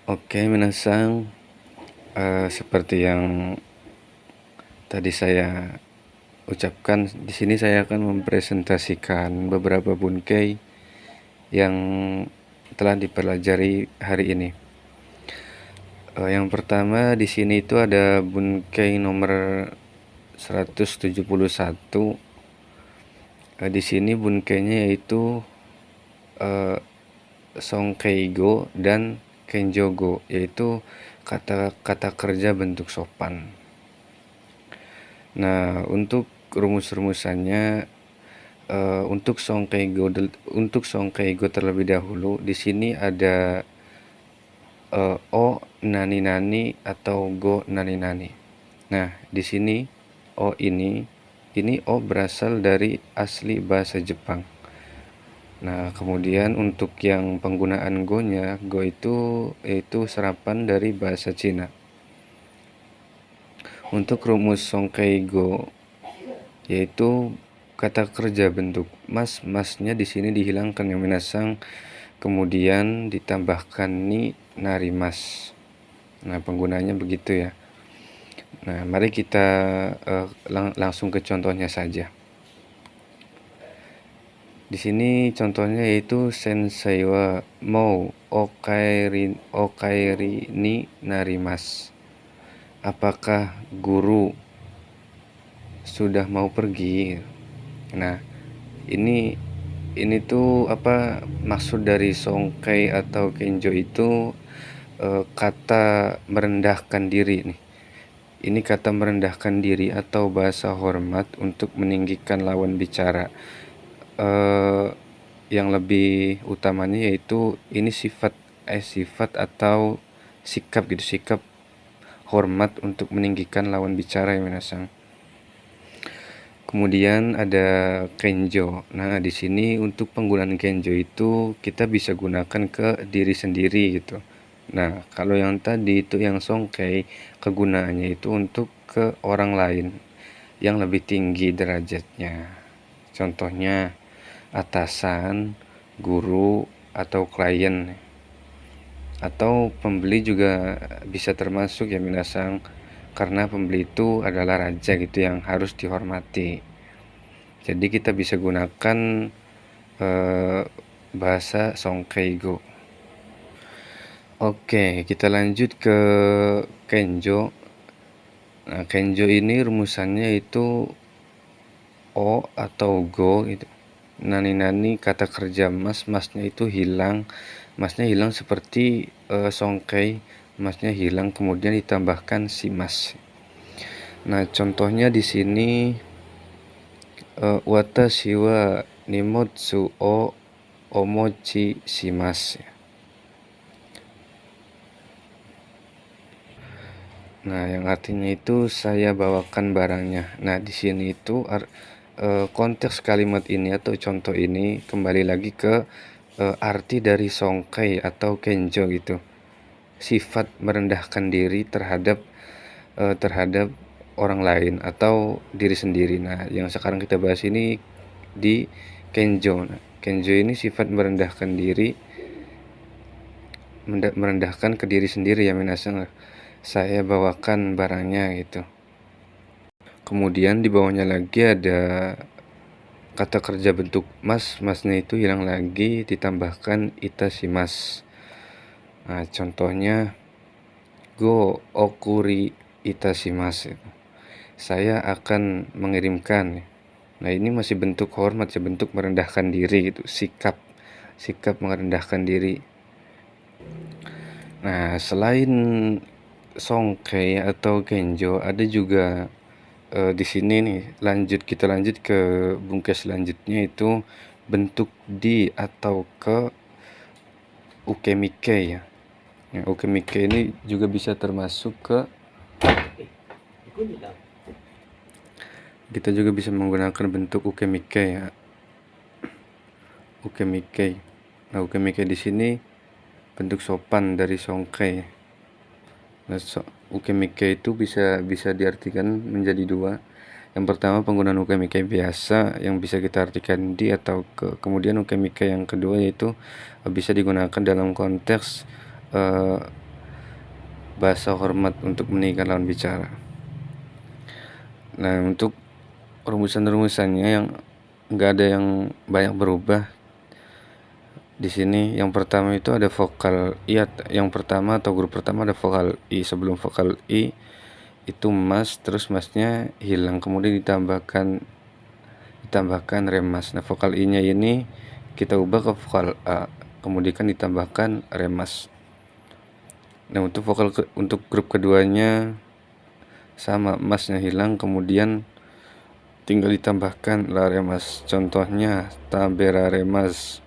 Oke, minasang, seperti yang tadi saya ucapkan, di sini saya akan mempresentasikan beberapa bunkei yang telah dipelajari hari ini. Yang pertama di sini itu ada bunkei nomor 171. Di sini bunkeinya yaitu Songkeigo dan Kenjogo, yaitu kata-kata kerja bentuk sopan. Nah, untuk rumus-rumusannya, untuk Songkeigo terlebih dahulu, di sini ada o nani nani atau go nani nani. Nah, di sini o ini o berasal dari asli bahasa Jepang. Nah, kemudian untuk yang penggunaan go-nya, go itu yaitu serapan dari bahasa Cina. Untuk rumus Songkeigo yaitu kata kerja bentuk masnya di sini dihilangkan yang minasang, kemudian ditambahkan ni narimas. Nah, penggunanya begitu ya. Nah, mari kita langsung ke contohnya saja. Di sini contohnya yaitu sensei wa mau okaeri ni narimas. Apakah guru sudah mau pergi? Nah, ini tuh apa maksud dari songkei atau kenjo itu, kata merendahkan diri nih. Ini kata merendahkan diri atau bahasa hormat untuk meninggikan lawan bicara. Yang lebih utamanya yaitu ini sifat atau sikap gitu, sikap hormat untuk meninggikan lawan bicara ya minasang. Kemudian ada kenjo. Nah, di sini untuk penggunaan kenjo itu kita bisa gunakan ke diri sendiri gitu. Nah, kalau yang tadi itu yang songkei, kegunaannya itu untuk ke orang lain yang lebih tinggi derajatnya. Contohnya atasan, guru, atau klien. Atau pembeli juga bisa termasuk ya minasang, karena pembeli itu adalah raja gitu yang harus dihormati. Jadi kita bisa gunakan bahasa Songkeigo. Oke, kita lanjut ke kenjo. Nah, kenjo ini rumusannya itu o atau go gitu. Nani kata kerja masnya itu hilang. Masnya hilang seperti songkei, masnya hilang kemudian ditambahkan si mas. Nah, contohnya di sini watashi wa nimotsu o omochi shimasu. Nah, yang artinya itu saya bawakan barangnya. Nah, di sini itu konteks kalimat ini atau contoh ini kembali lagi ke arti dari songkei atau kenjo gitu. Sifat merendahkan diri terhadap orang lain atau diri sendiri. Nah, yang sekarang kita bahas ini di kenjo. Nah, kenjo ini sifat merendahkan diri, merendahkan ke diri sendiri ya minasang. Saya bawakan barangnya gitu. Kemudian di bawahnya lagi ada kata kerja bentuk masnya itu hilang lagi ditambahkan itashimasu. Nah, contohnya go okuri itashimasu. Saya akan mengirimkan. Nah, ini masih bentuk hormat ya, bentuk merendahkan diri gitu, sikap merendahkan diri. Nah, selain songkei atau kenjo ada juga di sini nih, kita lanjut ke bungkus selanjutnya itu bentuk di atau ke ukemike ya. Nah, ukemike ini juga bisa termasuk ke, kita juga bisa menggunakan bentuk ukemike ya. Ukemike. Nah, ukemike di sini bentuk sopan dari songkei. Nah, ukemike itu bisa diartikan menjadi dua. Yang pertama penggunaan ukemike biasa yang bisa kita artikan di atau ke. Kemudian ukemike yang kedua yaitu bisa digunakan dalam konteks bahasa hormat untuk meninggikan lawan bicara. Nah, untuk rumusan-rumusannya yang nggak ada yang banyak berubah di sini. Yang pertama itu ada vokal I, yang pertama atau grup pertama ada vokal I. Sebelum vokal I itu mas, terus masnya hilang, kemudian ditambahkan remas. Nah, vokal I-nya ini kita ubah ke vokal A, kemudian ditambahkan remas. Nah, untuk grup keduanya sama, masnya hilang, kemudian tinggal ditambahkan la remas. Contohnya tabera remas.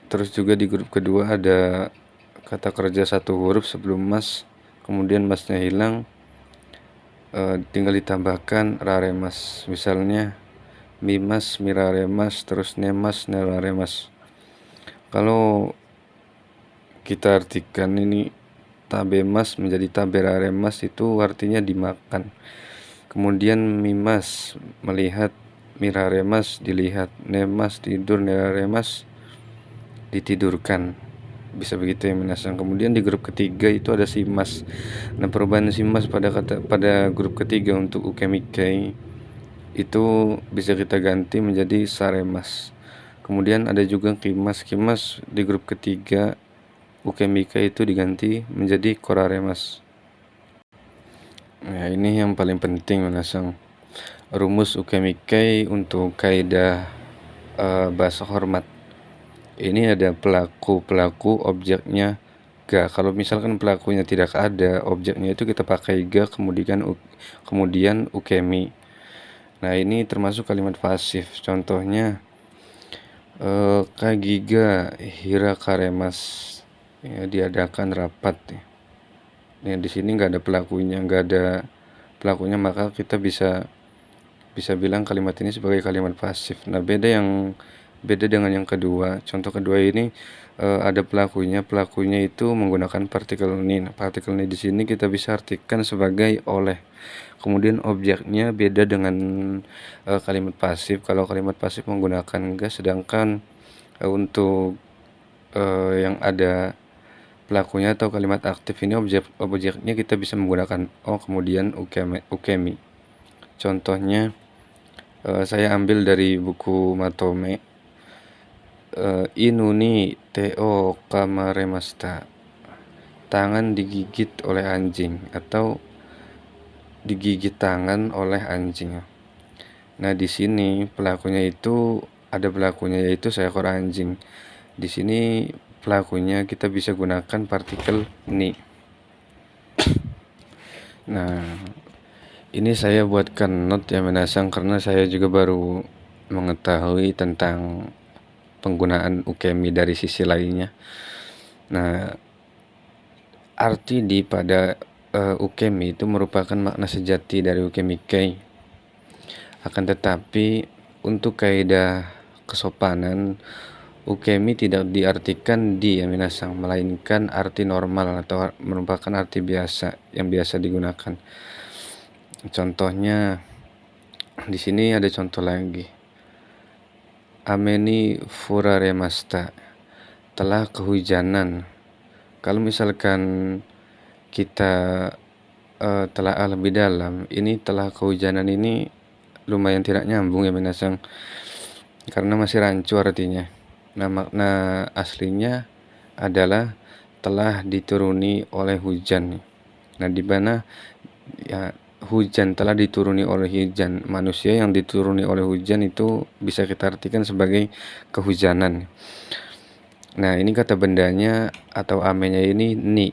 Terus juga di grup kedua ada kata kerja satu huruf sebelum mas, kemudian masnya hilang, tinggal ditambahkan raremas. Misalnya mimas, miraremas, terus nemas, nelaremas. Kalau kita artikan ini tabemas menjadi taberaremas, itu artinya dimakan. Kemudian mimas melihat, miraremas dilihat, nemas tidur, nelaremas ditidurkan. Bisa begitu ya minasang. Kemudian di grup ketiga itu ada simas. Nah, perubahan simas pada grup ketiga untuk ukemikai itu bisa kita ganti menjadi saremas. Kemudian ada juga kimas. Kimas di grup ketiga ukemikai itu diganti menjadi koraremas. Nah, ini yang paling penting minasang. Rumus ukemikai untuk kaidah bahasa hormat. Ini ada pelaku, objeknya ga. Kalau misalkan pelakunya tidak ada, objeknya itu kita pakai ga, kemudian ukemi. Nah, ini termasuk kalimat pasif. Contohnya kagiga hirakaremas, ya, diadakan rapat. Nah, di sini nggak ada pelakunya, maka kita bisa bilang kalimat ini sebagai kalimat pasif. Nah, beda dengan yang kedua. Contoh kedua ini ada pelakunya itu menggunakan partikel ni. Nah, partikel ni di sini kita bisa artikan sebagai oleh. Kemudian objeknya beda dengan kalimat pasif. Kalau kalimat pasif menggunakan ga, sedangkan untuk yang ada pelakunya atau kalimat aktif ini objeknya kita bisa menggunakan o, kemudian ukemi. Contohnya saya ambil dari buku Matome. Inuni teo kamaremasta, tangan digigit oleh anjing, atau digigit tangan oleh anjing. Nah, di sini ada pelakunya yaitu seekor anjing. Di sini pelakunya kita bisa gunakan partikel ni. Nah, ini saya buatkan note ya menasang, karena saya juga baru mengetahui tentang penggunaan ukemi dari sisi lainnya. Nah, arti pada ukemi itu merupakan makna sejati dari ukemikai. Akan tetapi untuk kaidah kesopanan, ukemi tidak diartikan di ya minasang, melainkan arti normal atau merupakan arti biasa yang biasa digunakan. Contohnya di sini ada contoh lagi. Ameni furaremasta, telah kehujanan. Kalau misalkan kita telaah lebih dalam, ini telah kehujanan ini lumayan tidak nyambung ya minasang, karena masih rancu artinya. Nah, makna aslinya adalah telah dituruni oleh hujan. Nah, di mana ya hujan, telah dituruni oleh hujan, manusia yang dituruni oleh hujan itu bisa kita artikan sebagai kehujanan. Nah, ini kata bendanya atau amenya ini ni.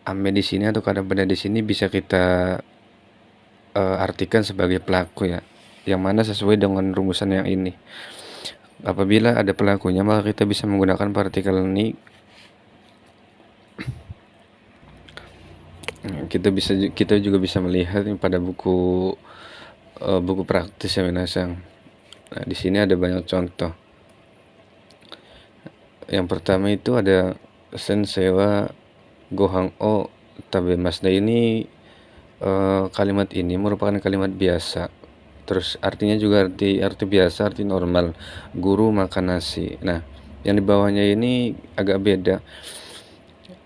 Ame di sini atau kata benda di sini bisa kita artikan sebagai pelaku ya, yang mana sesuai dengan rumusan yang ini. Apabila ada pelakunya, maka kita bisa menggunakan partikel ni. Kita juga bisa melihat pada buku praktis ya minasang. Nah, di sini ada banyak contoh. Yang pertama itu ada sensewa gohang o tabemas. Nah, ini kalimat ini merupakan kalimat biasa. Terus artinya juga arti biasa, arti normal. Guru makan nasi. Nah, Yang di bawahnya ini agak beda.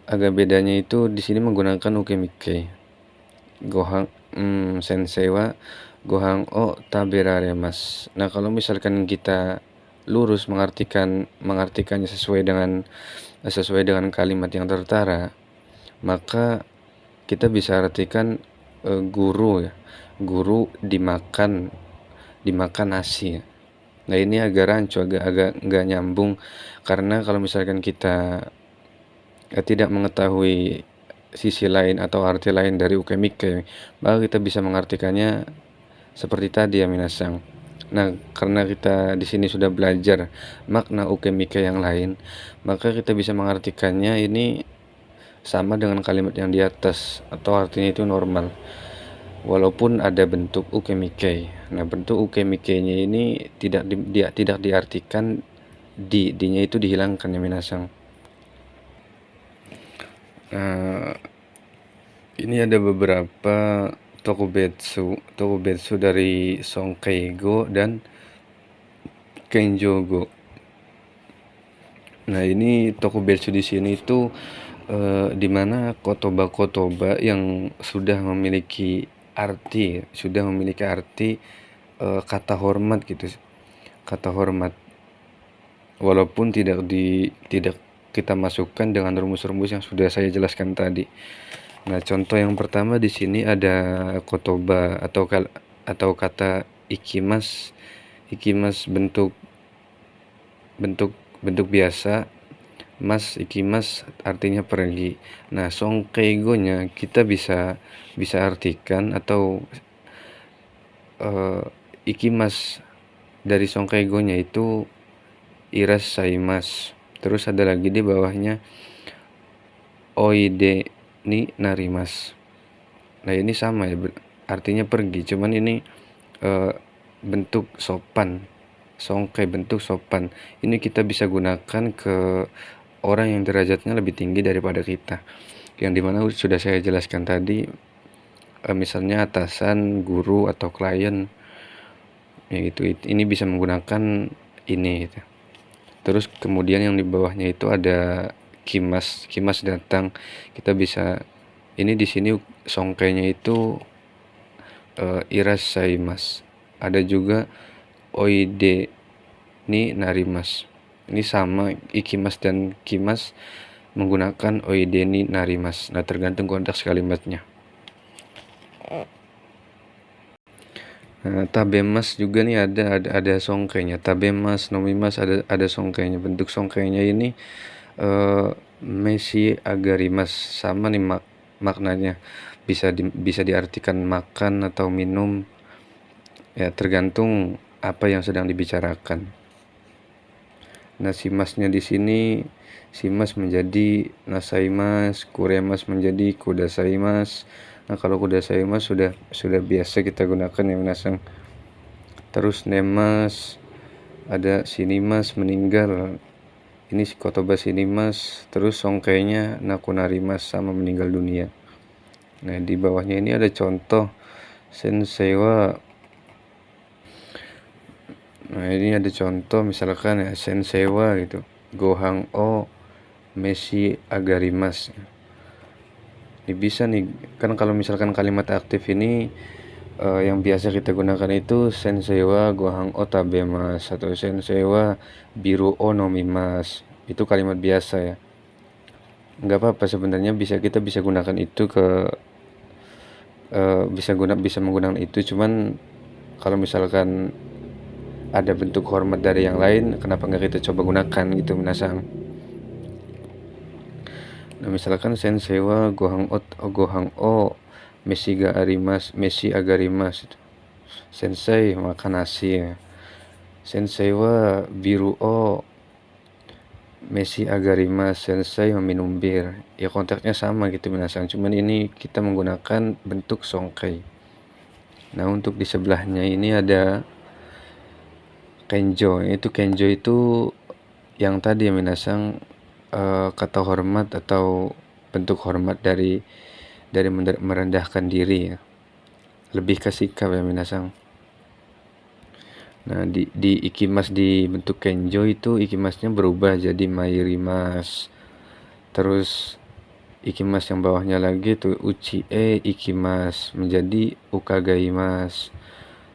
Agak bedanya itu di sini menggunakan ukemike. Gohang sensei wa gohang o taberaremasu. Nah, kalau misalkan kita lurus mengartikannya sesuai dengan kalimat yang tertara, maka kita bisa artikan guru ya. Guru dimakan nasi ya. Nah, ini agak rancu, agak nggak nyambung, karena kalau misalkan kita tidak mengetahui sisi lain atau arti lain dari ukemike, maka kita bisa mengartikannya seperti tadi ya minasang. Nah, karena kita di sini sudah belajar makna ukemike yang lain, maka kita bisa mengartikannya ini sama dengan kalimat yang di atas, atau artinya itu normal, walaupun ada bentuk ukemike. Nah, bentuk ukemike-nya ini tidak diartikan di-nya itu dihilangkan ya minasang. Nah, ini ada beberapa tokubetsu dari Sonkeigo dan Kenjogo. Nah, ini tokubetsu di sini itu dimana kotoba-kotoba yang sudah memiliki arti kata hormat gitu, kata hormat, walaupun tidak kita masukkan dengan rumus-rumus yang sudah saya jelaskan tadi. Nah, contoh yang pertama di sini ada kotoba atau kata ikimas. Ikimas bentuk biasa, mas ikimas artinya pergi. Nah, sonkeigo-nya kita bisa artikan, atau ikimas dari sonkeigo-nya itu irasaimasu. Terus ada lagi di bawahnya oide ni narimasu. Nah, ini sama ya, artinya pergi, cuman ini bentuk sopan. Songkai bentuk sopan. Ini kita bisa gunakan ke orang yang derajatnya lebih tinggi daripada kita, yang dimana sudah saya jelaskan tadi, misalnya atasan, guru, atau klien ya gitu. Ini bisa menggunakan ini gitu. Terus kemudian yang di bawahnya itu ada kimas datang. Kita bisa ini di sini songkainya itu irasaimasu. Ada juga oide ni narimasu. Ini sama, ikimas dan kimas menggunakan oide ni narimasu. Nah, tergantung konteks kalimatnya. Nah, tabemas juga nih ada songkainya. Tabemas, nomimas ada songkainya. Bentuk songkainya ini meshi agarimas, sama nih maknanya. Bisa diartikan makan atau minum. Ya, tergantung apa yang sedang dibicarakan. Nah, simasnya di sini, simas menjadi nasaimas, kuremas menjadi kudasaimas. Nah, kalau kudasaimas sudah biasa kita gunakan ya minasang. Terus nemas, ada sinimas meninggal. Ini kotoba sinimas. Terus songkainya nakunarimas, sama meninggal dunia. Nah, di bawahnya ini ada contoh sensei wa. Nah, ini ada contoh misalkan ya, sensei wa gitu, gohang o meshi agarimas. Ini bisa nih, kan kalau misalkan kalimat aktif ini yang biasa kita gunakan itu sensei wa gohang o tabemas, atau sensei wa biru o nomimas. Itu kalimat biasa ya. Nggak apa-apa sebenarnya, kita bisa gunakan itu bisa menggunakan itu, cuman kalau misalkan ada bentuk hormat dari yang lain, kenapa nggak kita coba gunakan gitu minasang. Nah, misalkan sensei wa gohang o meshi agarimas. Sensei makan nasi ya. Sensei wa biru o meshi agarimas, sensei meminum bir. Ya, konteksnya sama gitu minasang, cuman ini kita menggunakan bentuk songkai. Nah, untuk di sebelahnya ini ada kenjo. Kenjo itu yang tadi ya minasang, kata hormat atau bentuk hormat dari merendahkan diri ya. Lebih ke sikap ya minasang. Nah, di ikimas di bentuk kenjo itu ikimasnya berubah jadi mairimas. Terus ikimas yang bawahnya lagi tuh uchie ikimas menjadi ukagaimas.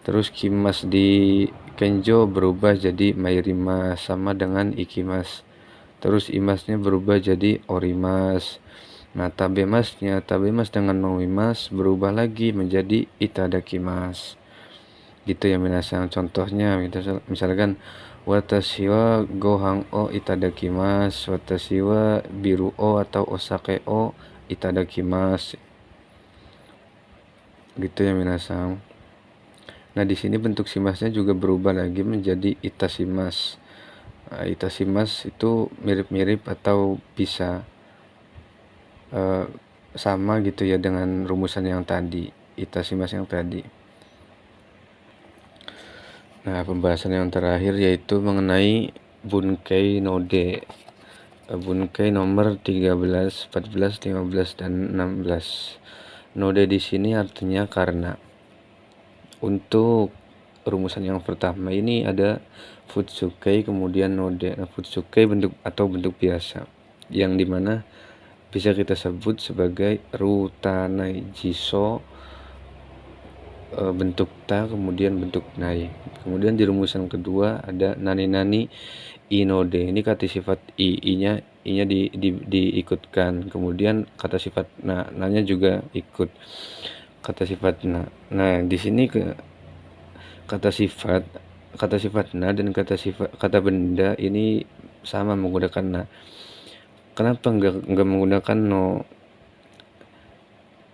Terus kimas di kenjo berubah jadi mairimas sama dengan ikimas. Terus imasnya berubah jadi orimas. Nah, tabemas dengan nomimas berubah lagi menjadi itadakimas. Gitu ya minasang. Contohnya misalkan watashi wa gohan o itadakimasu, watashi wa biru o atau osake o itadakimasu. Gitu ya minasang. Nah, di sini bentuk simasnya juga berubah lagi menjadi itasimas. Nah, itasimas itu mirip-mirip atau bisa sama gitu ya dengan rumusan yang tadi, itasimas yang tadi. Nah, pembahasan yang terakhir yaitu mengenai Bunkei Node. Bunkei nomor 13, 14, 15, dan 16. Node di sini artinya karena. Untuk rumusan yang pertama ini ada Futsukei kemudian Node. Nah, Futsukei bentuk biasa yang dimana bisa kita sebut sebagai Rutanai Jiso, bentuk ta kemudian bentuk nai. Kemudian di rumusan kedua ada nani inode. Ini kata sifat i-nya diikutkan. Kemudian kata sifat na-nya juga ikut. Kata sifat na. Nah, di sini kata sifat na dan kata benda ini sama menggunakan na. Kenapa enggak menggunakan no?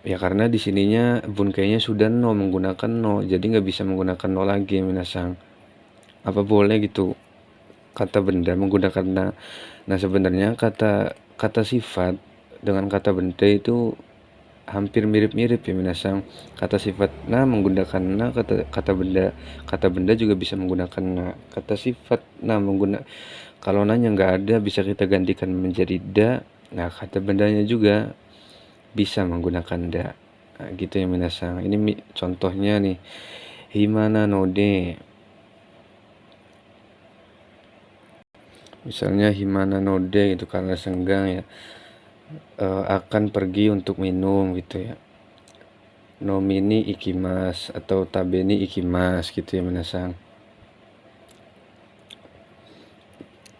Ya karena di sininya bunkainya sudah no menggunakan no, jadi nggak bisa menggunakan no lagi minasang. Apa boleh gitu kata benda menggunakan na? Nah, sebenarnya kata sifat dengan kata benda itu hampir mirip-mirip ya minasang. Kata sifat na menggunakan na, kata benda juga bisa menggunakan na. Kata sifat na kalau nanya nggak ada bisa kita gantikan menjadi da. Nah, kata bendanya juga bisa menggunakan da. Nah, gitu ya minasang. Ini contohnya nih. Himana node. Misalnya himana node itu karena senggang ya. Akan pergi untuk minum gitu ya. Nomini ikimas atau tabeni ikimas gitu ya minasang.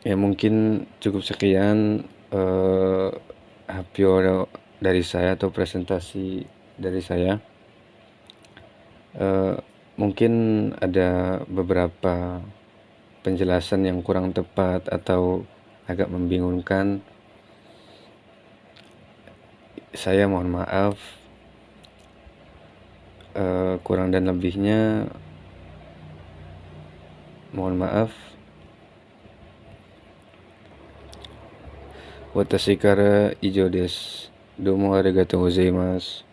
Ya mungkin cukup sekian hapyo dari saya atau presentasi dari saya. Mungkin ada beberapa penjelasan yang kurang tepat atau agak membingungkan. Saya mohon maaf. Kurang dan lebihnya mohon maaf. Watashi kara ijo desu. Domo arigatou gozaimasu.